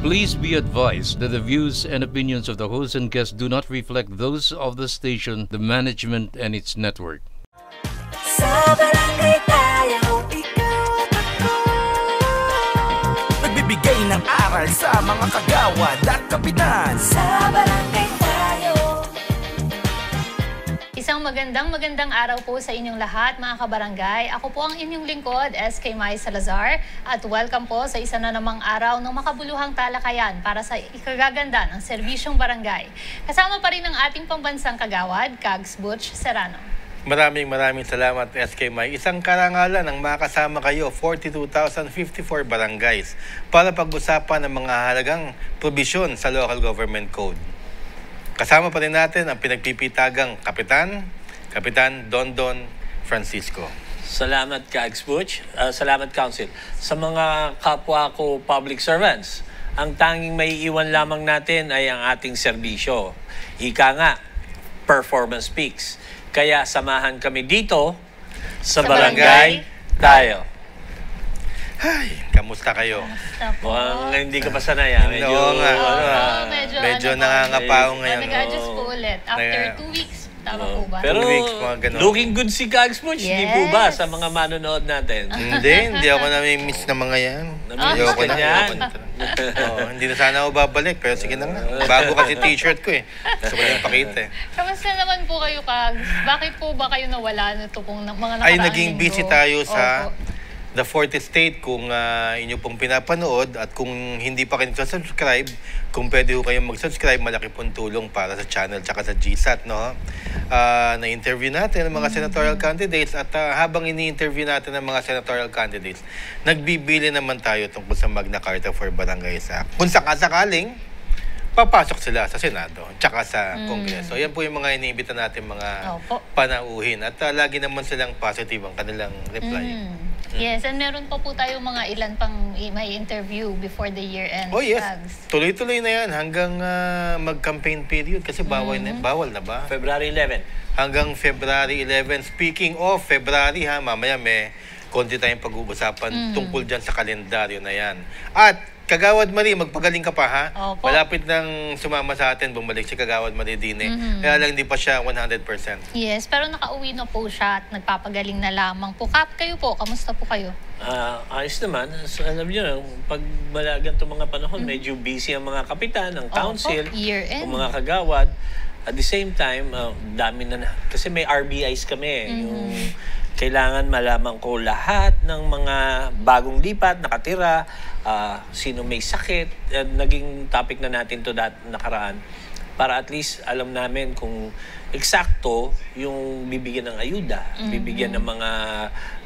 Please be advised that the views and opinions of the host and guests do not reflect those of the station, the management, and its network. Sa barangay tayo, ikaw at ako. Nagbibigay ng aral sa mga kagawad at kapitan. Sa barangay tayo. Isang magandang araw po sa inyong lahat, mga kabarangay. Ako po ang inyong lingkod, SK Mai Salazar, at welcome po sa isa na namang araw ng makabuluhang talakayan para sa ikagaganda ng serbisyong barangay. Kasama pa rin ang ating pambansang kagawad, Kags Butch Serrano. Maraming salamat, SK Mai. Isang karangalan ang makasama kayo, 42,054 barangays, para pag-usapan ng mga halagang probisyon sa Local Government Code. Kasama pa rin natin ang pinagpipitagang Kapitan Dondon Francisco. Salamat, Kags Butch. Salamat, Council. Sa mga kapwa ko public servants, ang tanging may iwan lamang natin ay ang ating serbisyo. Ika nga, performance speaks. Kaya samahan kami dito sa Barangay Tayo. Ay, kamusta kayo? Mukhang hindi ka pa sanay. Medyo nangangapaw ngayon. Nag-adjust po ulit after 2 weeks. Tama po ba? Pero 2 weeks, mga ganun. looking good si Kags Butch. Hindi po ba sa mga manonood natin? Hindi ako nami-miss na mga yan. Ayoko na yan. Hindi na sana ako babalik, pero sige na nga. Bago kasi t-shirt ko eh. Gusto ko na ipakita eh. Kamusta naman po kayo, Kags? Bakit po ba kayo nawala nito pong mga nakaraang Ay, naging linggo? busy tayo sa Opo. The Fourth Estate. Kung inyo pong pinapanood at kung hindi pa kayo subscribe, kung pwede ho kayong mag-subscribe, malaki pong tulong para sa channel tsaka sa GSAT, no? Na-interview natin ang mga senatorial candidates at habang ini-interview natin ang mga senatorial candidates, nagbibili naman tayo tungkol sa Magna Carta for Barangays Act. Kung sakasakaling, papasok sila sa Senado tsaka sa Kongreso. Yan po yung mga iniimbita natin mga panauhin. At lagi naman silang positive ang kanilang reply. Yes, and meron pa po tayo mga ilan pang may interview before the year end. Oh yes, Kags. tuloy-tuloy na yan hanggang mag-campaign period kasi bawal na ba? February 11. Hanggang February 11. Speaking of February mamaya may konti tayong pag-uusapan tungkol dyan sa kalendaryo na yan. At Kagawad Marie, magpagaling ka pa ha? Opo. Malapit nang sumama sa atin, bumalik si Kagawad Marie din eh. Kaya lang hindi pa siya 100%. Yes, pero nakauwi na po siya at nagpapagaling na lamang po. Kap, kayo po, kamusta po kayo? Ayos naman. So, alam niyo, pag malagan itong mga panahon, medyo busy ang mga kapitan, ang council, year-end. ang mga kagawad. At the same time, dami na kasi may RBIs kami. Yung kailangan malaman ko lahat ng mga bagong lipat, nakatira, sino may sakit. Naging topic na natin to nakaraan. Para at least alam namin kung eksakto yung bibigyan ng ayuda, bibigyan ng mga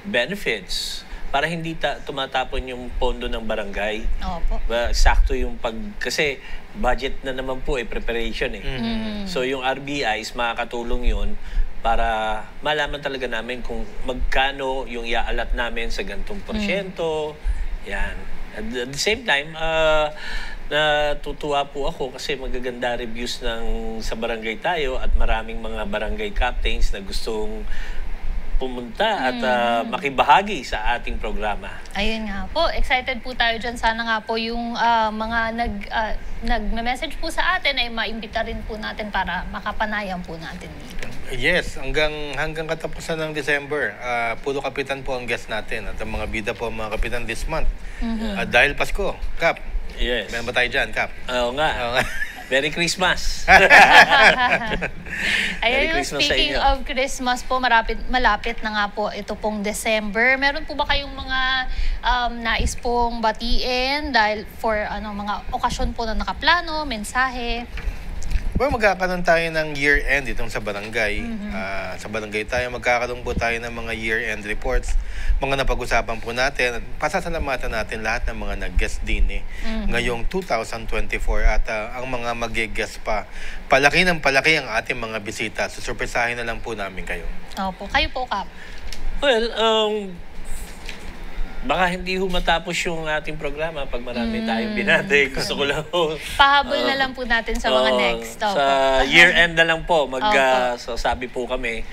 benefits para hindi tumatapon yung pondo ng barangay. Opo. Sakto yung kasi budget na naman po preparation eh. So yung RBIs makakatulong yun para malaman talaga namin kung magkano yung iaalat namin sa gantong porsyento. Yan. At the same time, natutuwa po ako kasi magaganda reviews sa Barangay Tayo at maraming mga barangay captains na gustong pumunta at makibahagi sa ating programa. Ayun nga po, excited po tayo dyan. Sana nga po yung mga nag-message po sa atin ay maimbita rin po natin para makapanayan po natin dito. Yes, hanggang katapusan ng December, puro kapitan po ang guest natin at ang mga bida po ang mga kapitan this month. Dahil Pasko, Kap. Yes. Meron ba tayo dyan, Kap? Oo nga. Merry Christmas! Ayun, speaking of Christmas po, malapit na nga po ito pong December. Meron po ba kayong mga nais pong batiin dahil for mga okasyon po na nakaplano, mensahe? Well, magkakaroon tayo ng year-end itong sa barangay. Sa barangay tayo, magkakaroon po tayo ng mga year-end reports. Mga napag-usapan po natin at pasasalamatan natin lahat ng mga nag-guest din ngayong 2024 at ang mga mag-guest pa. Palaki ng palaki ang ating mga bisita. Susurpresahin na lang po namin kayo. Opo. Kayo po, Kap? Well, baka hindi matapos yung ating programa pag marami tayong binati. Gusto ko lang Pahabol na lang po natin sa mga next. Sa year-end na lang po, sabi po kami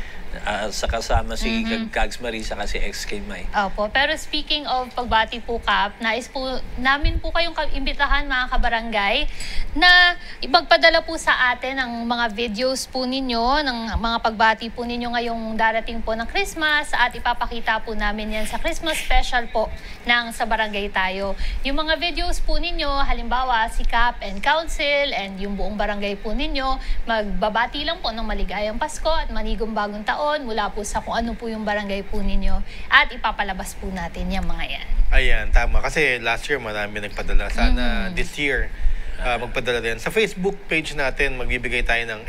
sa kasama si Kags Marisa kasi ex-Kay Mai. Opo. Pero speaking of pagbati po, Kap, nais po namin po kayong imbitahan mga kabarangay na ipagpadala po sa atin ang mga videos po ninyo, ng mga pagbati po ninyo ngayong darating po ng Christmas at ipapakita po namin yan sa Christmas special po ng Sa Barangay Tayo. Yung mga videos po ninyo, halimbawa si Kap and Council and yung buong barangay po ninyo, magbabati lang po ng maligayang Pasko at manigong bagong taon mula po sa kung ano po yung barangay po ninyo at ipapalabas po natin yung mga yan. Ayan, tama. Kasi last year marami nagpadala. Sana this year magpadala din. Sa Facebook page natin, magbibigay tayo ng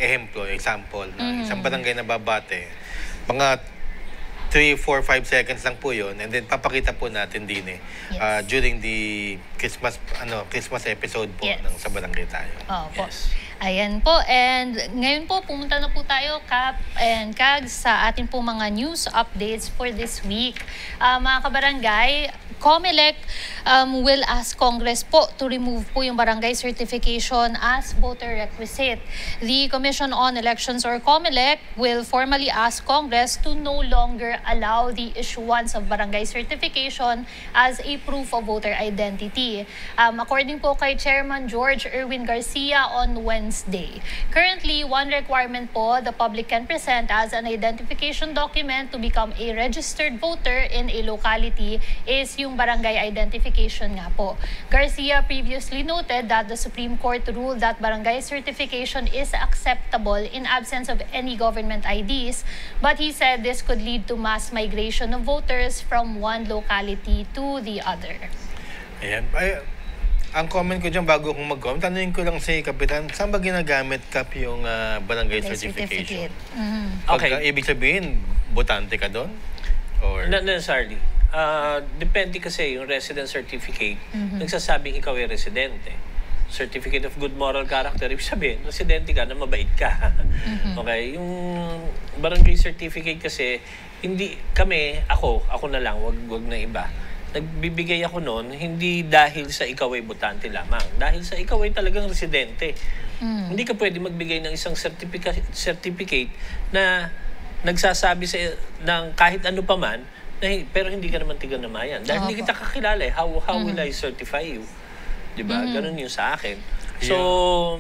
example, na isang barangay na babate. Mga 3, 4, 5 seconds lang po yun. And then papakita po natin din during the Christmas episode po ng Sa Barangay Tayo. Opo. Ayan po. And ngayon po, pumunta na po tayo, Kap and Kags, sa atin po mga news updates for this week. Mga kabarangay, COMELEC will ask Congress po to remove po yung barangay certification as voter requisite. The Commission on Elections or COMELEC will formally ask Congress to no longer allow the issuance of barangay certification as a proof of voter identity. According po kay Chairman George Erwin Garcia on Wednesday. Currently, one requirement po the public can present as an identification document to become a registered voter in a locality is yung barangay identification nga po. Garcia previously noted that the Supreme Court ruled that barangay certification is acceptable in absence of any government IDs, but he said this could lead to mass migration of voters from one locality to the other. Ayan. Ang comment ko dyan bago kong mag-comment, tanungin ko lang si Kapitan, saan ba ginagamit, Kap, yung barangay certification? Okay. Ibig sabihin, botante ka doon? Or... Not necessarily. Depende kasi yung resident certificate, nagsasabing ikaw ay residente. Certificate of good moral character, ibig sabihin, residente ka na mabait ka. Okay? Yung barangay certificate kasi, hindi kami, ako na lang, wag na iba. Nagbibigay ako noon, hindi dahil sa ikaw ay botante lamang. Dahil sa ikaw ay talagang residente. Hindi ka pwede magbigay ng isang certificate na nagsasabi ng kahit ano pa man, pero hindi ka naman tiga-namayan. Dahil hindi kita kakilala eh. How will I certify you? Diba? Ganun yun sa akin. So,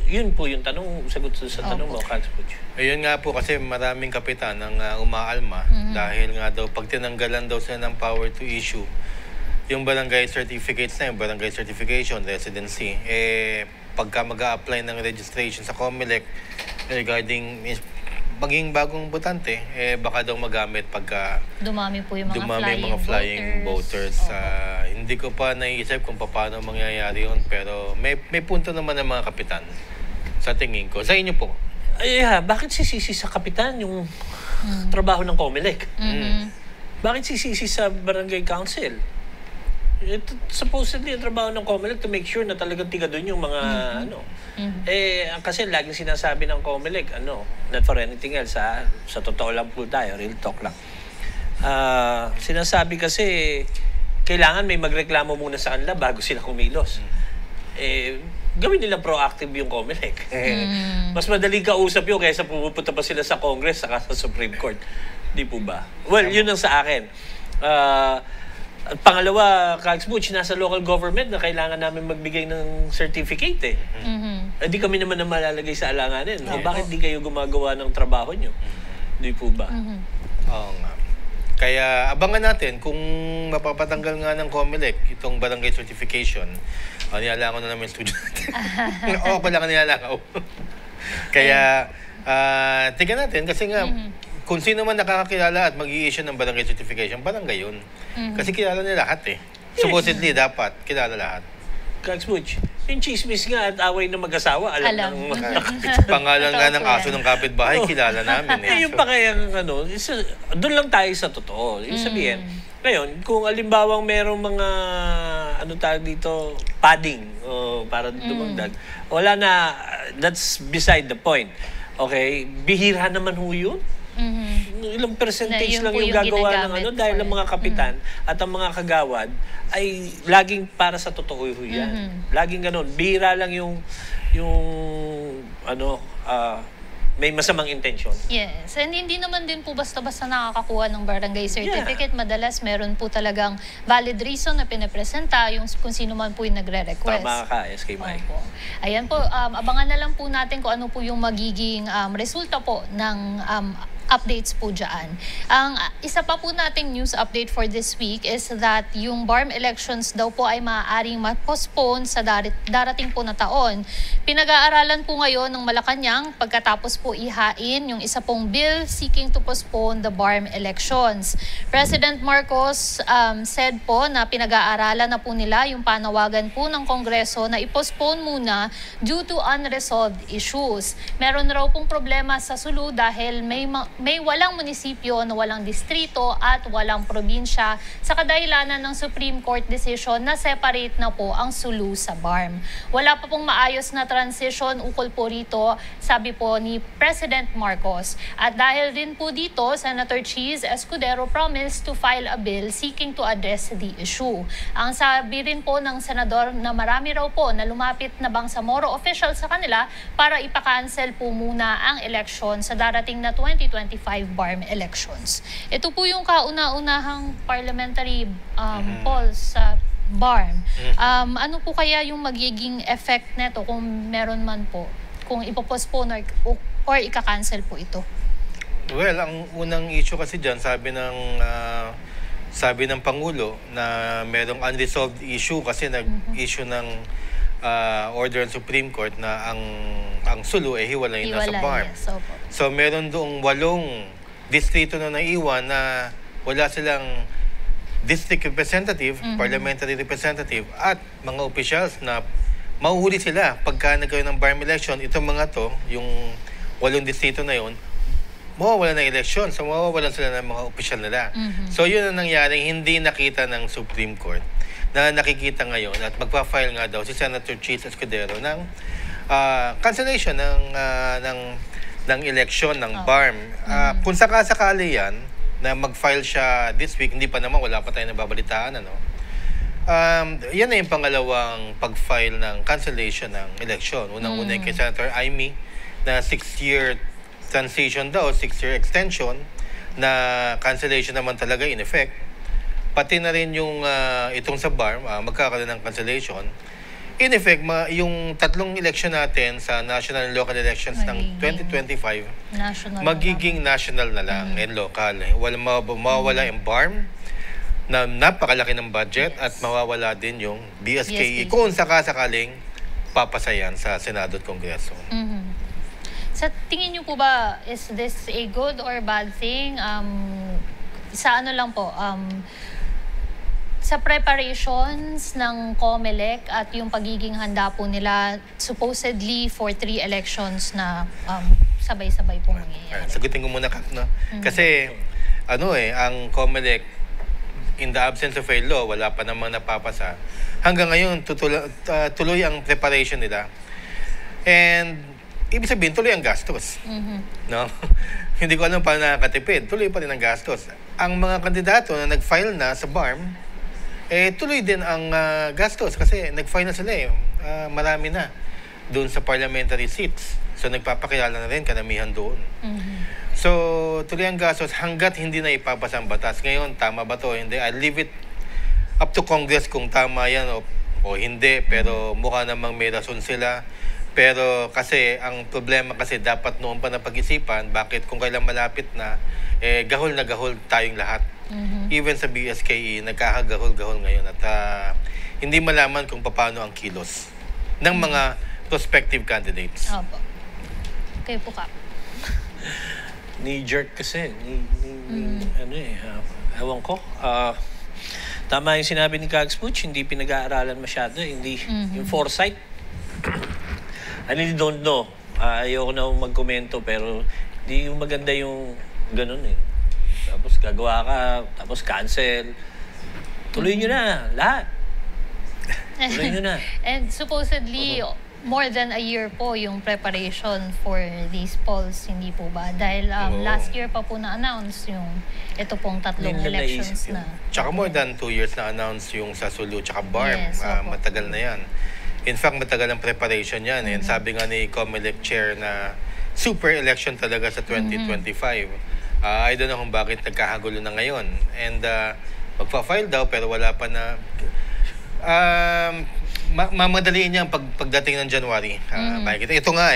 yun po yung sagot sa tanong mo, Kags Butch. Ayun nga po kasi maraming kapitan ang umaalma dahil nga daw pag tinanggalan daw sila ng power to issue yung barangay certificates na yung barangay certification, residency, pagka mag-a-apply ng registration sa COMELEC regarding maging bagong botante, baka daw magamit pagka dumami po yung mga flying voters. Hindi ko pa naiisip kung paano mangyayari yun, pero may punto naman ng mga kapitan sa tingin ko. Sa inyo po? Bakit sisisi sa kapitan yung trabaho ng COMELEC? Bakit sisisi sa barangay council? Supposedly, ang trabaho ng COMELEC to make sure na talagang tiga doon yung mga kasi laging sinasabi ng COMELEC, not for anything else, sa totoo lang po tayo, real talk lang. Sinasabi kasi, kailangan may magreklamo muna sa kanila bago sila kumilos. Gawin nilang proactive yung COMELEC. Mas madaling kausap yun kaysa pupunta pa sila sa Congress saka sa Supreme Court. Di po ba? Well, yun ang sa akin. At pangalawa, Kags Butch, nasa local government na kailangan namin magbigay ng certificate Di kami naman na malalagay sa alanganin. O bakit di kayo gumagawa ng trabaho nyo? Di po ba? Oo nga. Kaya abangan natin kung mapapatanggal nga ng COMELEC itong barangay certification. Nilalangaw na namin studio natin. Oo, pala nilalangaw. Kaya, tingnan natin kasi nga, kung sino man nakakakilala at mag-i-issue ng barangay certification, barangay yun. Kasi kilala nila lahat Supposedly, dapat kilala lahat. Kags Butch, yung chismis nga at away ng mag-asawa, alam. ng pangalan nga ng aso ng kapitbahay, kilala namin yung pa kayang doon lang tayo sa totoo. Yung sabihin, ngayon, kung alimbawang merong mga, dito, padding, para dumagdag, wala na, that's beside the point. Okay? Bihira naman ho yun. Ilang percentage lang yung gagawa ng dahil ang mga kapitan at ang mga kagawad ay laging para sa totoo yan. Laging ganun. Bihira lang yung may masamang intensyon. Yes, and hindi naman din po basta-basta nakakakuha ng barangay certificate. Madalas meron po talagang valid reason na pinapresenta yung kung sino man po yung nagre-request. Tama ka, SK Mike. Opo. Ayan po, abangan na lang po natin kung ano po yung magiging resulta po ng updates po dyan. Ang isa pa po nating news update for this week is that yung BARM elections daw po ay maaaring ma-postpone sa darating po na taon. Pinag-aaralan po ngayon ng Malacanang pagkatapos po ihain yung isa pong bill seeking to postpone the BARM elections. President Marcos said po na pinag-aaralan na po nila yung panawagan po ng Kongreso na i-postpone muna due to unresolved issues. Meron raw pong problema sa Sulu dahil may walang munisipyo na walang distrito at walang probinsya sa kadahilanan ng Supreme Court decision na separate na po ang Sulu sa BARM. Wala pa pong maayos na transition ukol po rito, sabi po ni President Marcos. At dahil din po dito, Senator Cheese Escudero promised to file a bill seeking to address the issue. Ang sabi rin po ng senador na marami raw po na lumapit na Bangsamoro official sa kanila para ipakancel po muna ang eleksyon sa darating na 2025 BARM elections. Ito po yung kauna-unahang parliamentary polls sa BARM. Ano po kaya yung magiging effect neto kung meron man po, kung ipopostpone or ika-cancel po ito? Well, ang unang issue kasi dyan, sabi ng Pangulo na merong unresolved issue kasi nag-issue ng order ng Supreme Court na ang Sulu hiwalay na sa BARM. Yes, opo. So meron doong 8 distrito na naiwan na wala silang district representative, parliamentary representative at mga officials na mahuhuli sila pagka nagkaroon ng BARM election. Itong mga to, yung 8 distrito na yon, mawawala ng election. So mawawalan sila ng mga opisyal nila. So yun ang nangyari, hindi nakita ng Supreme Court na nakikita ngayon at magpa-file nga daw si Senator Cheese Escudero ng cancellation ng election ng BARM. Kung sakasakali yan na mag-file siya this week, hindi pa naman, wala pa tayong nababalitaan, ano? Yan na yung pangalawang pag-file ng cancellation ng election. Unang-una kay Senator Amy na 6-year transition daw, 6-year extension na cancellation naman talaga in effect. Pati na rin yung itong sa BARM, magkakaroon ng cancellation. In effect, yung 3 election natin sa national and local elections ng 2025, magiging national na lang and local. Mawawala yung BARM na napakalaki ng budget at mawawala din yung BSKE kung sakasakaling papasayan sa Senado at Kongreso. Sa tingin niyo po ba, is this a good or bad thing? Sa ano lang po, sa preparations ng COMELEC at yung pagiging handa po nila supposedly for 3 elections na sabay-sabay po mangyayari. Sagutin ko muna, no? Kasi ang COMELEC, in the absence of a law, wala pa namang napapasa. Hanggang ngayon, tuloy ang preparation nila. And ibig sabihin, tuloy ang gastos. No? Hindi ko alam paano nakakatipid. Tuloy pa rin ang gastos. Ang mga kandidato na nag-file na sa BARM, tuloy din ang gastos kasi nag-file na sila marami na doon sa parliamentary seats. So nagpapakilala na rin karamihan doon. So tuloy ang gastos hanggat hindi na ipapasa ang batas. Ngayon, tama ba to? Hindi. I'll leave it up to Congress kung tama yan o hindi. Pero mukha namang may rason sila. Pero kasi ang problema kasi dapat noon pa na pag-isipan bakit kung kailan malapit na gahol na gahol tayong lahat. Even sa BSKE, nagkakagahol-gahol ngayon at hindi malaman kung paano ang kilos ng mga prospective candidates. Opo. Okay po, Kap. Knee-jerk kasi. Ewan ko. Tama yung sinabi ni Kags Puch, hindi pinag-aaralan masyado. Hindi yung foresight. I really don't know. Ayoko na magkomento pero hindi yung maganda yung ganun Tapos gagawa ka, tapos cancel. Tuloy nyo na, lahat. Tuloy nyo na. And supposedly, more than a year po yung preparation for these polls, hindi po ba? Dahil last year pa po na-announce yung ito pong 3 elections na. Tsaka more than 2 years na-announce yung sa Sulu tsaka BARM. Yes, matagal na yan. In fact, matagal ang preparation yan. And sabi nga ni COMELEC Chair na super election talaga sa 2025. I don't know kung bakit nagkakagulo na ngayon. And magpa-file daw pero wala pa na... mamadaliin niya pagdating ng January. Makikita. Ito nga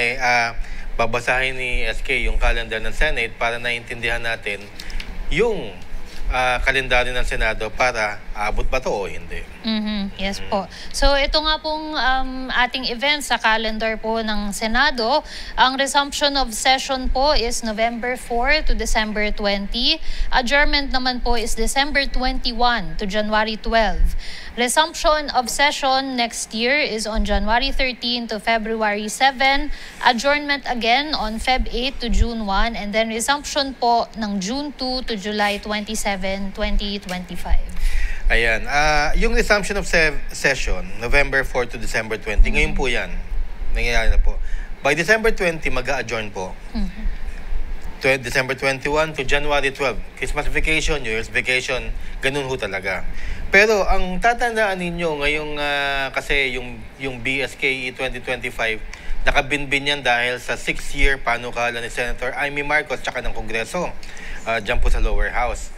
babasahin ni SK yung calendar ng Senate para naiintindihan natin yung kalendaryo ng Senado para aabot ba to o hindi. Yes po. So ito nga pong ating event sa calendar po ng Senado. Ang resumption of session po is November 4 to December 20. Adjournment naman po is December 21 to January 12. Resumption of session next year is on January 13 to February 7. Adjournment again on Feb 8 to June 1. And then resumption po ng June 2 to July 27, 2025. Ayan. Yung resumption of session, November 4 to December 20, ngayon po yan. Nangyayari na po. By December 20, mag-a-adjourn po. December 21 to January 12. Christmas vacation, New Year's vacation, ganun ho talaga. Pero ang tatandaan ninyo ngayong kasi yung BSKE 2025, nakabinbin yan dahil sa 6-year panukala ni Senator Amy Marcos tsaka ng Kongreso dyan po sa lower house.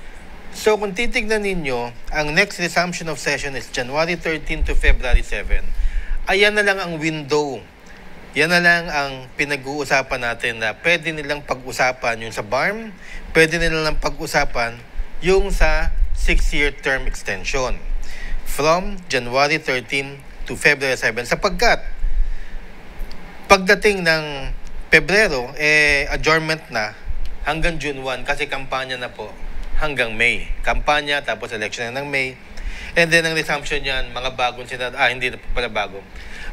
So kung titignan ninyo, ang next resumption of session is January 13 to February 7. Ayan na lang ang window. Yan na lang ang pinag-uusapan natin na pwede nilang pag-usapan yung sa BARM, pwede nilang pag-usapan yung sa 6-year term extension from January 13 to February 7 sapagkat pagdating ng Pebrero, adjournment na hanggang June 1 kasi kampanya na po hanggang May. Kampanya, tapos election na ng May. And then, ang resumption yan, mga bagong Senado, hindi na pala bago.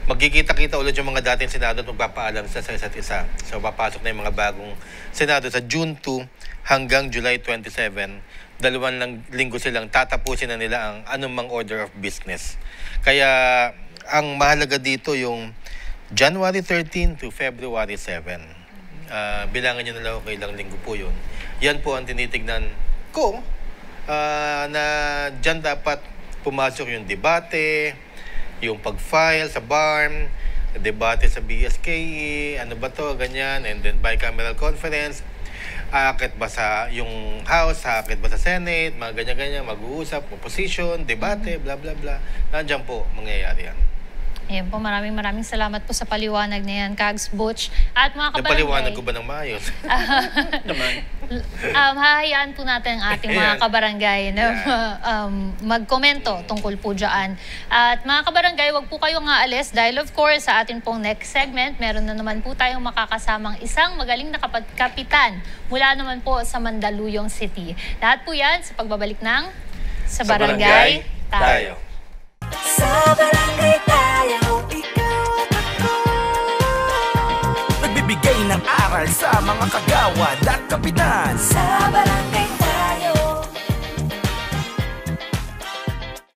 Magkikita-kita ulit yung mga dating Senado at magpapaalam sa isa't isa. So, papasok na yung mga bagong Senado sa June 2 hanggang July 27. 2 linggo silang tatapusin na nila ang anumang order of business. Kaya, ang mahalaga dito yung January 13 to February 7. Bilangan nyo na lang kung ilang linggo po yun. Yan po ang tinitignan ko na dyan dapat pumasok yung debate, yung pag-file sa BARM, debate sa BSKE, ano ba to, ganyan, and then bicameral conference, aakit ba sa yung House, aakit ba sa Senate, mga ganyan-ganyan, mag-uusap, opposition, debate, bla bla bla. Nandiyan po mangyayari yan. Ayan po, maraming salamat po sa paliwanag na yan, Kags Butch. At mga kabarangay... Napaliwanag ko ba ng maayos? Naman. Hahayaan po natin ang ating mga kabarangay na magkomento tungkol po dyan. At mga kabarangay, wag po kayong aalis dahil of course sa atin pong next segment, meron na naman po tayong makakasamang isang magaling na kapitan mula naman po sa Mandaluyong City. Lahat po yan sa pagbabalik ng Sa Barangay Tayo. Sa barangay tayo, ikaw at ako. Nagbibigay ng aral sa mga kagawad at kapitan. Sa